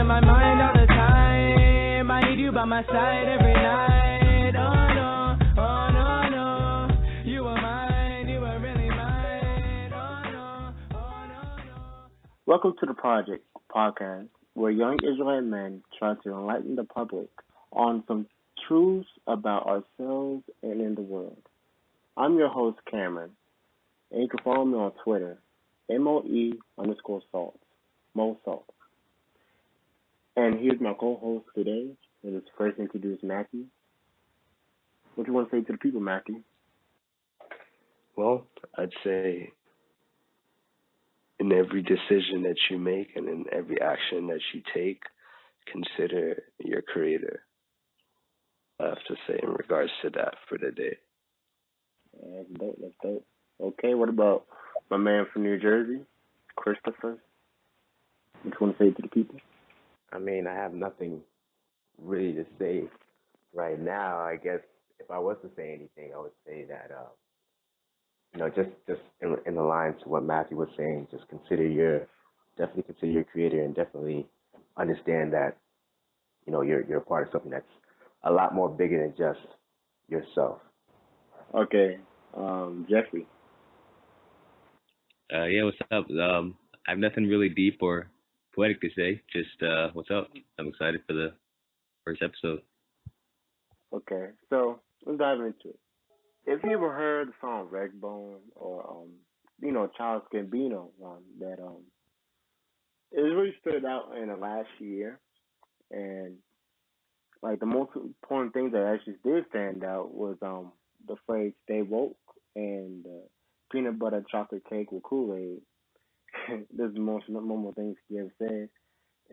my mind all the time. I need you by my side every night. Oh no, oh no, no. You were mine, you were really mine. Oh no, oh no, no. Welcome to the Project podcast, where young Israelite men try to enlighten the public on some truths about ourselves and in the world. I'm your host, Cameron, and you can follow me on Twitter, MOE_salts, Mo Salt. And here's my co-host today, and let's first introduce Matthew. What do you want to say to the people, Matthew? Well, I'd say in every decision that you make and in every action that you take, consider your creator. I have to say in regards to that for the day. That's dope, that's dope. Okay, what about my man from New Jersey, Christopher? What do you want to say to the people? I mean, I have nothing really to say right now. I guess if I was to say anything, I would say that, just in the lines to what Matthew was saying, just definitely consider your creator and definitely understand that, you're a part of something that's a lot more bigger than just yourself. Okay, Jeffrey. Yeah, what's up? I have nothing really deep or poetic to say. Just what's up? I'm excited for the first episode. Okay, so let's dive into it. If you ever heard the song Redbone or Charles Gambino one that it really stood out in the last year, and like the most important things that actually did stand out was the phrase "stay woke" and peanut butter chocolate cake with Kool-Aid. This is the most normal things he ever said.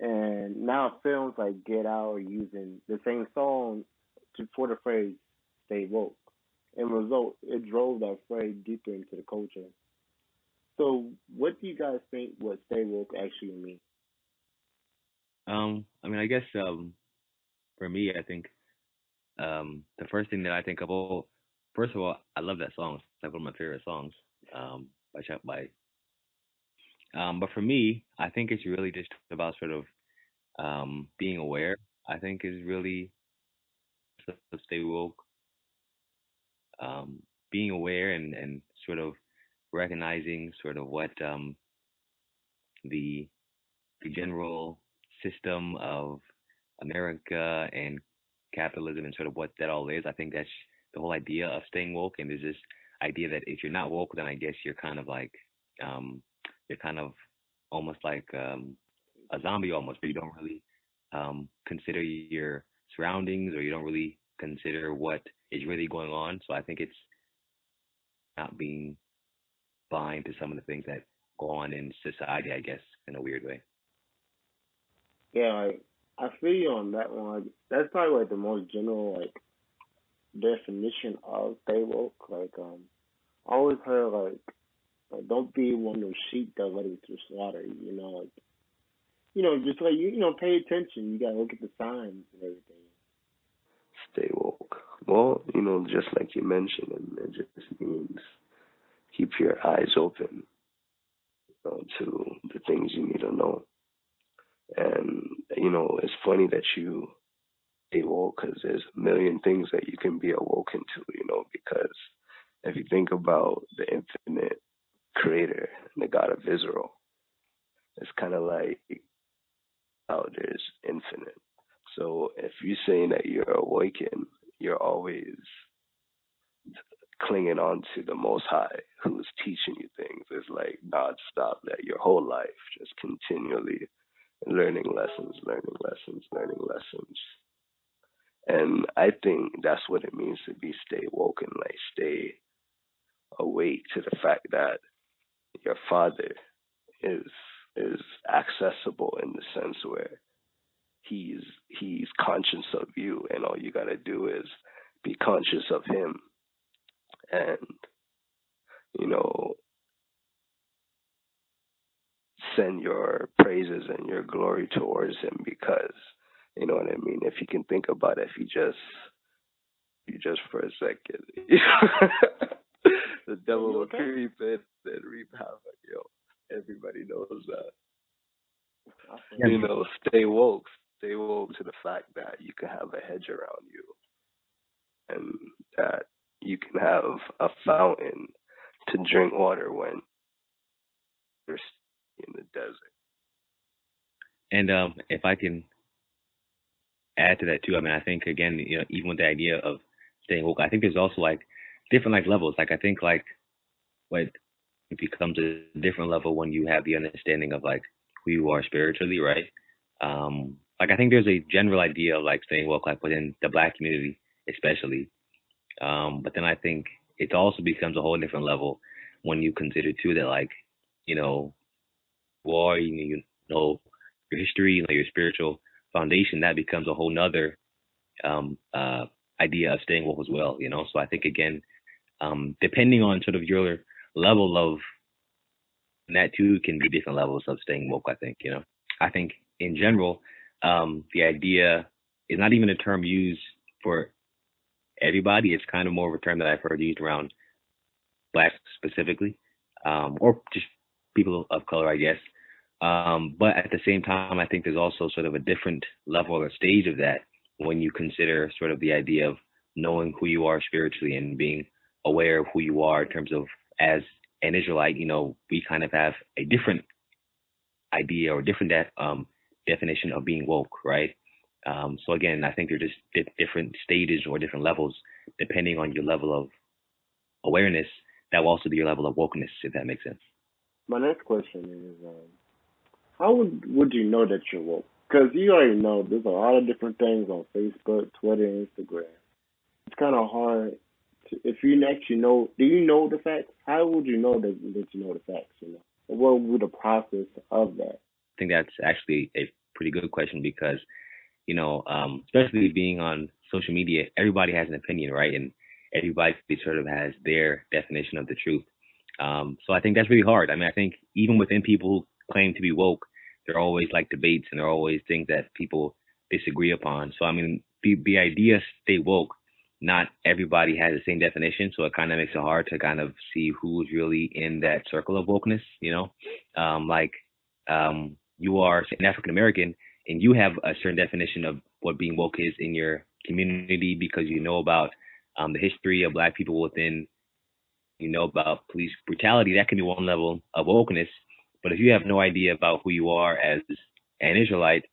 And now films like Get Out are using the same song for the phrase "stay woke." And result, it drove that phrase deeper into the culture. So, what do you guys think what "stay woke" actually means? I mean, I guess for me, I think the first thing that I think of, well, first of all, I love that song. It's like one of my favorite songs by Chuck by. But for me, I think it's really just about sort of being aware. I think is really to stay woke. Being aware and sort of recognizing sort of what the general system of America and capitalism and sort of what that all is. I think that's the whole idea of staying woke. And there's this idea that if you're not woke, then I guess you're kind of like you're kind of almost like a zombie almost, but you don't really consider your surroundings or you don't really consider what is really going on. So I think it's not being blind to some of the things that go on in society, I guess, in a weird way. Yeah, I feel you on that one. Like, that's probably like the most general definition of stay woke. I always heard don't be one of those sheep that let it to slaughter. Just pay attention. You gotta look at the signs and everything. Stay woke. Well, just like you mentioned, it just means keep your eyes open to the things you need to know. And, it's funny that you stay woke because there's a million things that you can be awoken to, because if you think about the infinite creator, the God of Israel, it's kind of like how there's infinite. So if you're saying that you're awakened, you're always clinging on to the Most High who's teaching you things. It's like nonstop that your whole life, just continually learning lessons. And I think that's what it means to be stay woken, like stay awake to the fact that your Father is accessible in the sense where he's conscious of you, and all you gotta do is be conscious of him, and send your praises and your glory towards him, because you know what I mean. If you can think about it, if you just for a second, the devil will creep in and reap havoc. Everybody knows that. I feel Yeah. you. Stay woke. Stay woke to the fact that you can have a hedge around you and that you can have a fountain to drink water when you're in the desert. And if I can add to that too, I mean, I think again, even with the idea of staying woke, I think there's also like different like levels. Like I think like what it becomes a different level when you have the understanding of like who you are spiritually, right? Like I think there's a general idea of like staying woke, like within the black community, especially. But then I think it also becomes a whole different level when you consider too that like, you know, war, know your history, your spiritual foundation, that becomes a whole nother um, uh, idea of staying woke as well. So I think again, depending on sort of your level of and that too can be different levels of staying woke. I think in general, the idea is not even a term used for everybody. It's kind of more of a term that I've heard used around blacks specifically, or just people of color, I guess. But at the same time, I think there's also sort of a different level or stage of that when you consider sort of the idea of knowing who you are spiritually and being aware of who you are in terms of as an Israelite. We kind of have a different idea or different definition of being woke, right? So again, I think they're just different stages or different levels depending on your level of awareness. That will also be your level of wokeness, if that makes sense. My next question is, how would you know that you're woke? Because you already know there's a lot of different things on Facebook, Twitter, and Instagram. It's kind of hard to, if you actually know. Do you know the facts? How would you know that you know the facts? What would be the process of that? I think that's actually a pretty good question because especially being on social media, everybody has an opinion, right? And everybody sort of has their definition of the truth. So I think that's really hard. I mean, I think even within people who claim to be woke, there are always like debates and there are always things that people disagree upon. So I mean, the idea stay woke, not everybody has the same definition. So it kind of makes it hard to kind of see who's really in that circle of wokeness. Like you are an African American and you have a certain definition of what being woke is in your community because you know about the history of black people within, about police brutality. That can be one level of wokeness. But if you have no idea about who you are as an Israelite,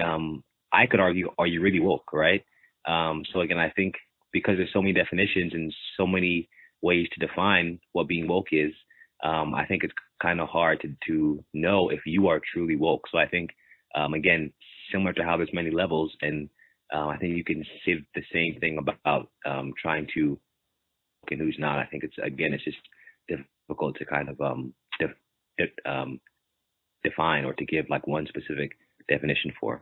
um, I could argue, are you really woke, right? So again, I think because there's so many definitions and so many ways to define what being woke is, I think it's kind of hard to know if you are truly woke. So I think, again, similar to how there's many levels, and I think you can say the same thing about trying to and who's not. I think it's just difficult to kind of def, def, define or to give like one specific definition for.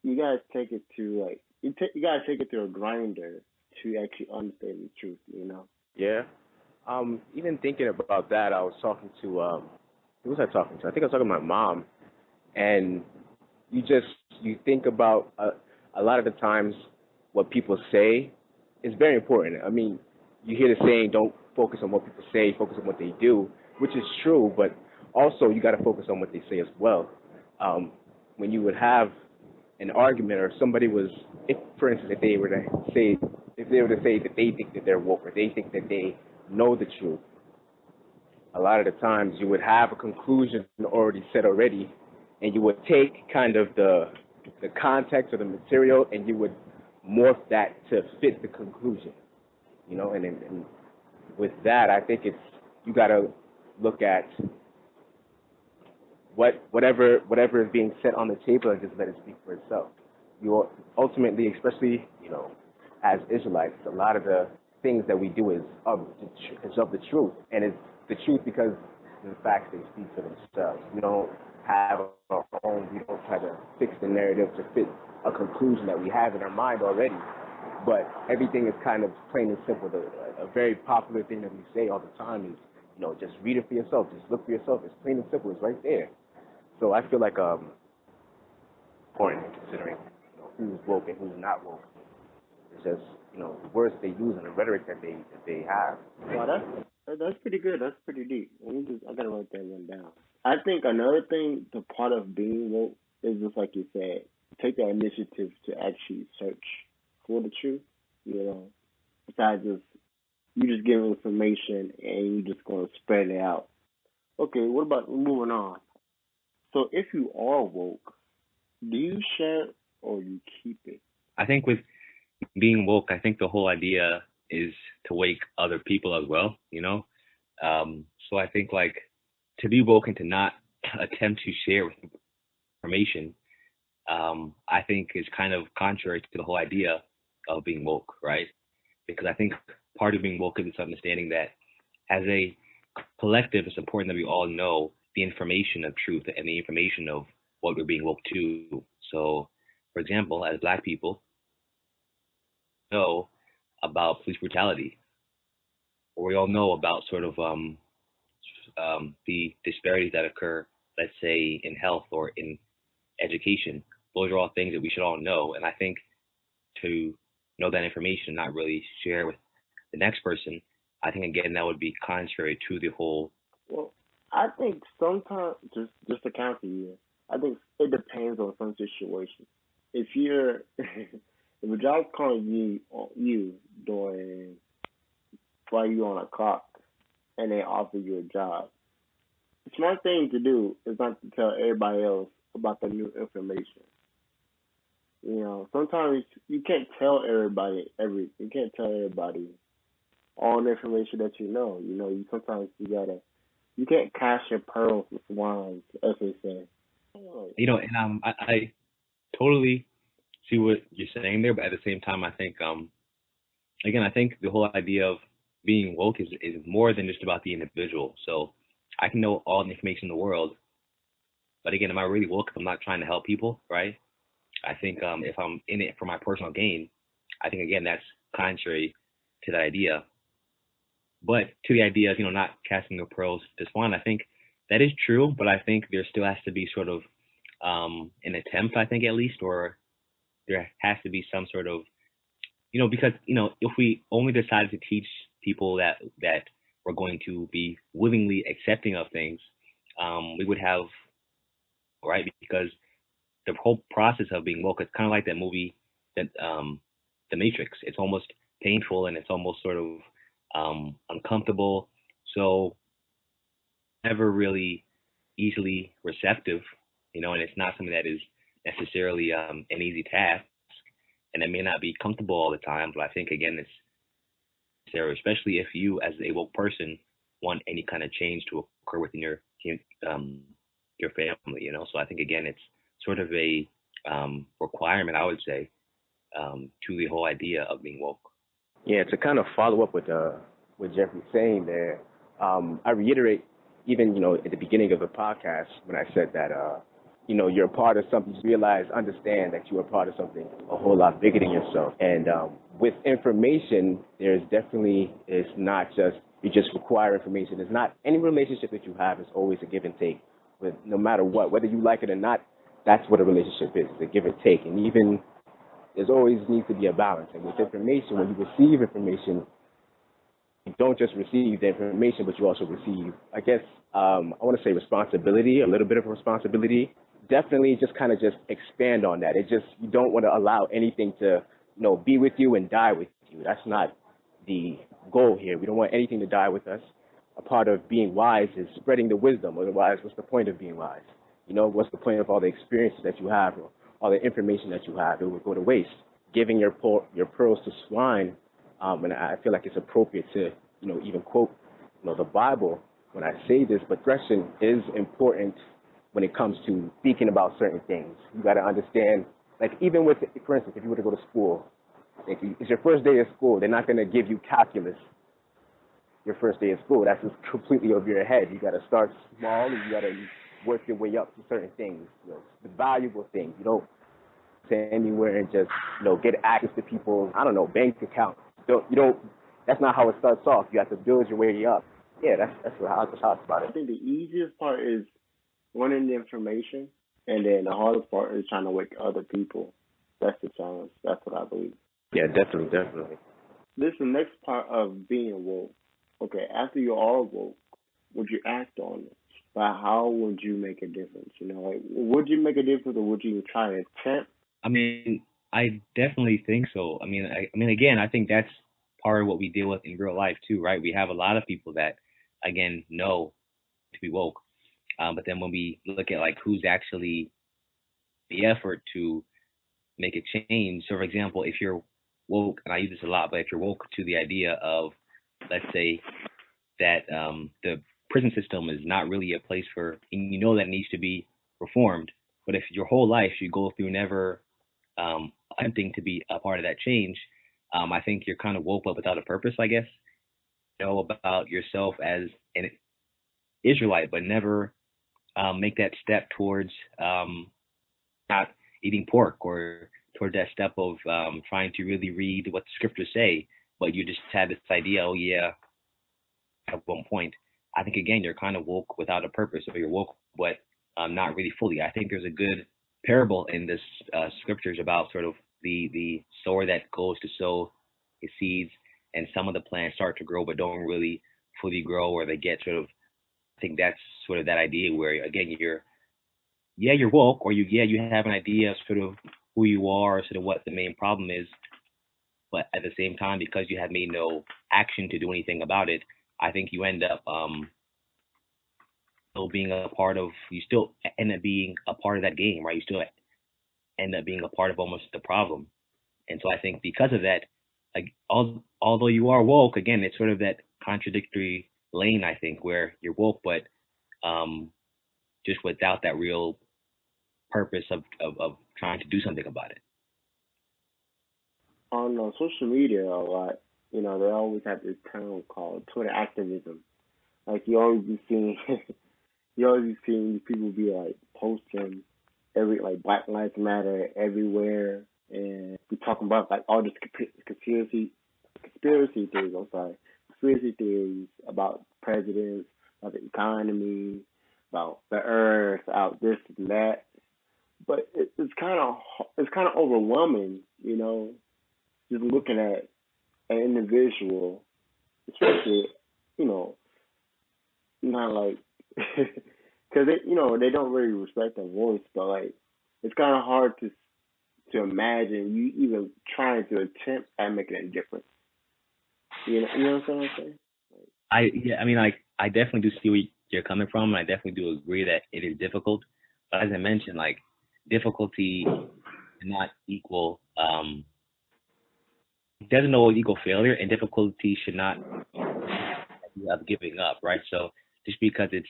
You guys take it to like you gotta take it to a grinder to actually understand the truth. Yeah. Even thinking about that, I was talking to who was I talking to? I think I was talking to my mom, and you just you think about a lot of the times what people say is very important. I mean, you hear the saying, "Don't focus on what people say, focus on what they do," which is true, but also you got to focus on what they say as well. When you would have an argument or somebody was, if for instance, if they were to say that they think that they're woke or they think that they know the truth, a lot of the times you would have a conclusion already set already, and you would take kind of the context of the material and you would morph that to fit the conclusion, and with that, I think it's you got to look at whatever is being set on the table and just let it speak for itself. You ultimately, especially as Israelites, a lot of the things that we do is of the truth, and it's the truth because the facts they speak for themselves. We don't have our own. We don't try to fix the narrative to fit a conclusion that we have in our mind already. But everything is kind of plain and simple. A very popular thing that we say all the time is, just read it for yourself. Just look for yourself. It's plain and simple. It's right there. So I feel like important in considering who's woke and who's not woke. It's just the words they use and the rhetoric that they have. Well, That's pretty good. That's pretty deep. I gotta write that one down. I think another thing, the part of being woke is just like you said, take the initiative to actually search for the truth. You know, besides just you just give information and you just gonna spread it out. Okay, what about moving on? So if you are woke, do you share it or you keep it? I think with being woke, I think the whole idea is to wake other people as well, you know? So I think like to be woke and to not attempt to share information, I think is kind of contrary to the whole idea of being woke, right? Because I think part of being woke is this understanding that as a collective, it's important that we all know the information of truth and the information of what we're being woke to. So, for example, as Black people, know about police brutality, or we all know about sort of the disparities that occur, let's say in health or in education. Those are all things that we should all know, and I think to know that information and not really share with the next person, I think again that would be contrary to the whole. Well, I think sometimes just to counter you, I think it depends on some situations. If you're if a job's calling you during while you on a clock and they offer you a job, the smart thing to do is not to tell everybody else about the new information. You know, sometimes you can't tell everybody you can't tell everybody all the information that you know. You know, you sometimes you can't cash your pearls with swines, as they say. And I totally see what you're saying there, but at the same time, I think again, I think the whole idea of being woke is more than just about the individual. So I can know all the information in the world, but again, am I really woke if I'm not trying to help people, right? I think if I'm in it for my personal gain, I think again that's contrary to that idea. But to the idea of not casting the pearls to swine, I think that is true. But I think there still has to be sort of an attempt, I think at least, or there has to be some sort of because if we only decided to teach people that we're going to be willingly accepting of things, we would have right because the whole process of being woke, it's kind of like that movie that The Matrix. It's almost painful and it's almost sort of uncomfortable. So never really easily receptive, and it's not something that is necessarily an easy task, and it may not be comfortable all the time. But I think again, it's necessary, especially if you, as a woke person, want any kind of change to occur within um, your family. So I think again, it's sort of a requirement, I would say, to the whole idea of being woke. Yeah, to kind of follow up with what Jeffrey's saying there, I reiterate even at the beginning of the podcast when I said that you're a part of something. Just realize, understand that you are part of something a whole lot bigger than yourself. And with information, there's definitely it's not just you just require information. It's not any relationship that you have is always a give and take. With no matter what, whether you like it or not, that's what a relationship is. It's a give and take. And even there's always needs to be a balance. And with information, when you receive information, you don't just receive the information, but you also receive, I guess, I want to say responsibility, a little bit of responsibility. Definitely just kind of just expand on that. It just, you don't want to allow anything to, be with you and die with you. That's not the goal here. We don't want anything to die with us. A part of being wise is spreading the wisdom. Otherwise, what's the point of being wise? What's the point of all the experiences that you have or all the information that you have? It would go to waste. Giving your pearls to swine, and I feel like it's appropriate to, even quote, the Bible when I say this, but discretion is important when it comes to speaking about certain things. You got to understand, like even with, for instance, if you were to go to school, if it's your first day of school, they're not going to give you calculus your first day of school. That's just completely over your head. You got to start small and you got to work your way up to certain things, the valuable things. You don't say anywhere and just, get access to people's, I don't know, bank account. You don't, that's not how it starts off. You have to build your way up. Yeah, that's how it's about I it. think the easiest part is learning the information, and then the hardest part is trying to wake other people. That's the challenge. That's what I believe. Yeah, definitely. This is the next part of being woke. okay, after you are woke, would you act on it? But how would you make a difference? Like, would you make a difference, or would you try to attempt? I mean, I definitely think so. I mean, again, I think that's part of what we deal with in real life too, right? We have a lot of people that, again, know to be woke, but then when we look at like who's actually the effort to make a change. So, for example, if you're woke, and I use this a lot, but if you're woke to the idea of, let's say, that the prison system is not really a place for, and you know that it needs to be reformed, but if your whole life you go through never attempting to be a part of that change, I think you're kind of woke but without a purpose, I guess. Know about yourself as an Israelite, but never make that step towards not eating pork or toward that step of trying to really read what the scriptures say, but you just had this idea, oh yeah, at one point. I think again you're kind of woke without a purpose, or you're woke but not really fully. I think there's a good parable in this scriptures about sort of the sower that goes to sow his seeds, and some of the plants start to grow but don't really fully grow, or they get sort of. I think that's sort of that idea where again you're woke, or you have an idea of sort of who you are, or sort of what the main problem is, but at the same time, because you have made no action to do anything about it, I think you end up still being a part of, you still end up being a part of that game, right? You still end up being a part of almost the problem. And so I think because of that, like although you are woke, again, it's sort of that contradictory lane, I think, where you're woke, but um, just without that real purpose of trying to do something about it. On social media a lot, they always have this term called Twitter activism. Like you always be seeing, you always be seeing these people be like posting every like Black Lives Matter everywhere, and we talking about like all this conspiracy theories. I'm sorry, conspiracy theories about presidents, about the economy, about the earth, about this and that. But it's kind of overwhelming, just looking at an individual, especially, you know, not like, because they don't really respect their voice, but like it's kind of hard to imagine you even trying to attempt at making a difference. You know what I'm saying? I definitely do see where you're coming from, and I definitely do agree that it is difficult. But as I mentioned, like difficulty not equal doesn't always equal failure, and difficulty should not be of giving up, right? So just because it's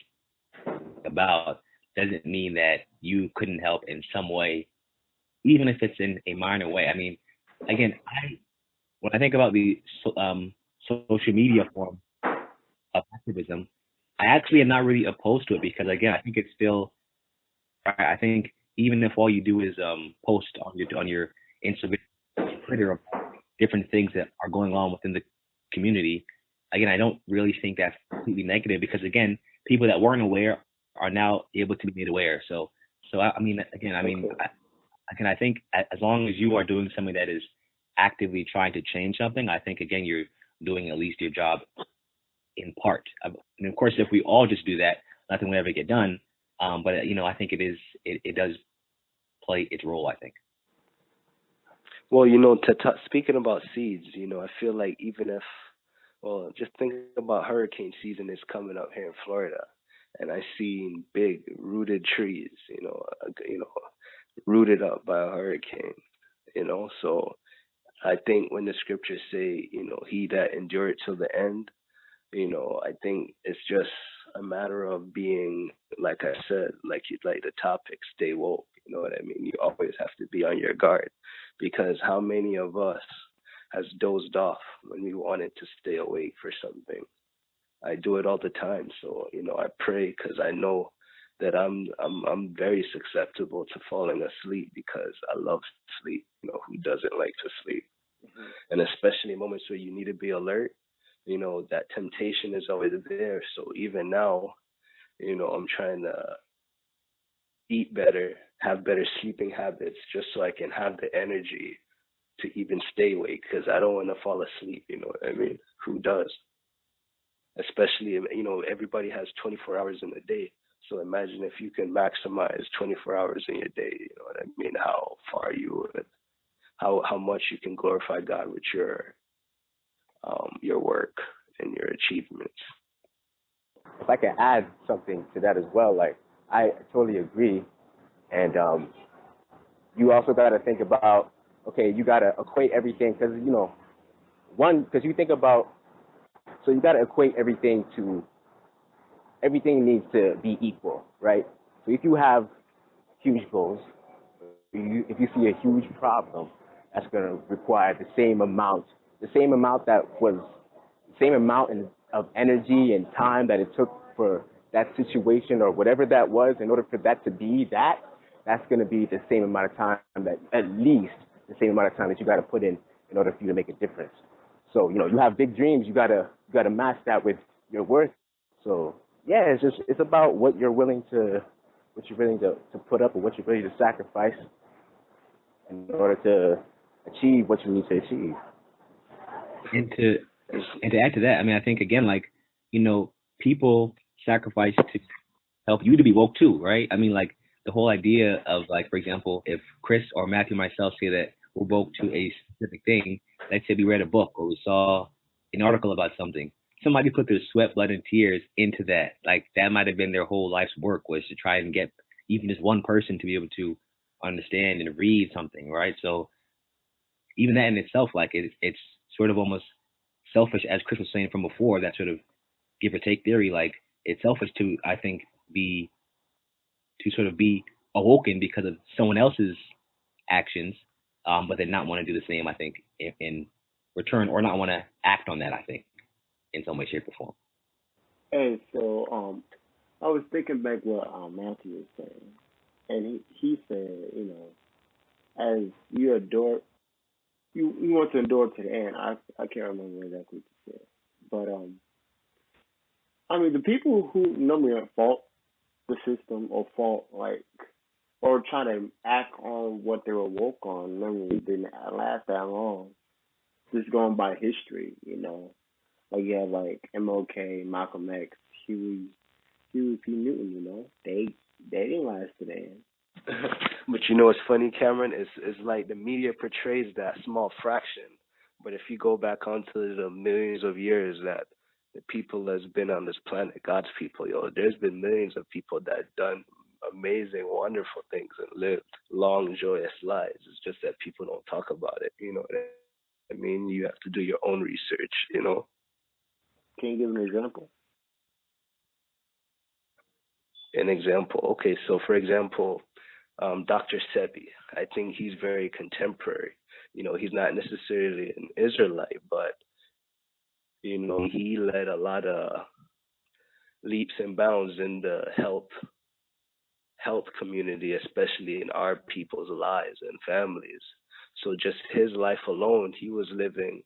about doesn't mean that you couldn't help in some way, even if it's in a minor way. I mean, again, I when I think about the social media form of activism, I actually am not really opposed to it because again, I think it's still. I think even if all you do is post on your Instagram, Twitter about different things that are going on within the community, again, I don't really think that's completely negative because again, people that weren't aware are now able to be made aware. So I mean, again, Okay. I think as long as you are doing something that is actively trying to change something, I think again you're doing at least your job in part. And of course, if we all just do that, nothing will ever get done. But I think it does play its role. I think. Well, speaking about seeds, I feel like even if, well, just think about hurricane season is coming up here in Florida, and I seen big rooted trees, rooted up by a hurricane, So I think when the scriptures say, he that endured till the end, I think it's just a matter of being, like I said, like the topic, stay woke. You know what I mean? You always have to be on your guard because how many of us has dozed off when we wanted to stay awake for something? I do it all the time. So, I pray because I know that I'm very susceptible to falling asleep because I love sleep. Who doesn't like to sleep? Hmm. And especially moments where you need to be alert, that temptation is always there. So even now, I'm trying to eat better, have better sleeping habits, just so I can have the energy to even stay awake because I don't want to fall asleep. You know what I mean? Who does? especially, everybody has 24 hours in a day. So imagine if you can maximize 24 hours in your day. You know what I mean? How far you would, how much you can glorify God with your work and your achievements. If I can add something to that as well, like I totally agree, and you also got to think about, okay, you got to equate everything because because you think about, so you got to equate everything to, everything needs to be equal, right? So if you have huge goals, if you see a huge problem, that's going to require the same amount of energy and time that it took for that situation or whatever that was. In order for that to be that's going to be the same amount of time, that at least the same amount of time that you got to put in order for you to make a difference. So you have big dreams, you got to match that with your worth. So yeah, it's about what you're willing to put up, or what you're willing to sacrifice in order to achieve what you need to achieve. And to add to that, I mean, I think again, like, people sacrifice to help you to be woke too, right? I mean, like the whole idea of, like, for example, if Chris or Matthew or myself say that we're woke to a specific thing, let's say we read a book or we saw an article about something, somebody put their sweat, blood, and tears into that. Like that might have been their whole life's work, was to try and get even just one person to be able to understand and read something, right? So even that in itself, like it's sort of almost selfish, as Chris was saying from before, that sort of give or take theory. Like it's selfish to, I think, be awoken because of someone else's actions, but then not want to do the same, I think, in return, or not want to act on that, I think, in some way, shape, or form. Hey, so I was thinking back what Matthew was saying, and he said, as you adore, you want to endure to the end. I can't remember exactly what you said, but I mean, the people who normally fault the system or fault, like, or try to act on what they were woke on normally didn't last that long. Just going by history, like you have like MLK, Malcolm X, Huey P. Newton. They didn't last to the end. But what's funny, Cameron, is like the media portrays that small fraction. But if you go back onto the millions of years that the people that's been on this planet, God's people, there's been millions of people that done amazing, wonderful things and lived long, joyous lives. It's just that people don't talk about it. You know what I mean? You have to do your own research. Can you give an example? An example. Okay, so for example, Dr. Sebi, I think he's very contemporary. He's not necessarily an Israelite, but he led a lot of leaps and bounds in the health community, especially in our people's lives and families. So just his life alone, he was living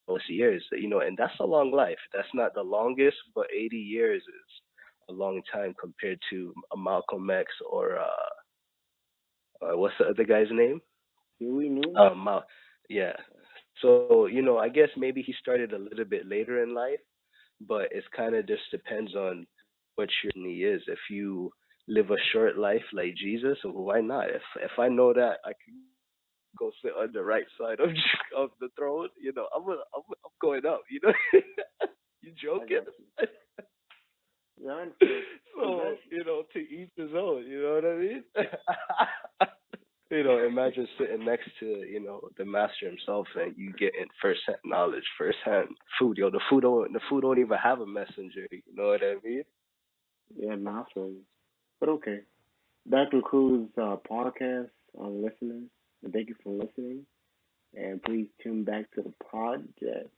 those years, and that's a long life. That's not the longest, but 80 years is a long time compared to a Malcolm X or what's the other guy's name? Huey Newton? Yeah. So, I guess maybe he started a little bit later in life, but it's kind of just depends on what your journey is. If you live a short life like Jesus, why not? If I know that I can go sit on the right side of the throne, I'm going up. You joking? Yeah, I So, to each his own. You know what I mean? Imagine sitting next to, the master himself, and you getting first-hand knowledge, first-hand food. The food don't even have a messenger. You know what I mean? Yeah, no, I feel you. But okay, that concludes our podcast on listeners. And thank you for listening. And please tune back to the project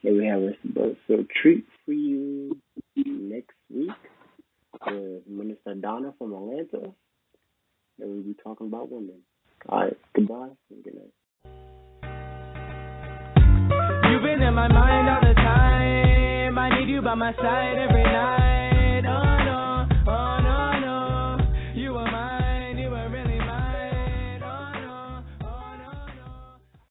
that we have a treat for you next week with Minister Donna from Atlanta. And we'll be talking about women. All right, goodbye and good night. You've been in my mind all the time. I need you by my side every night.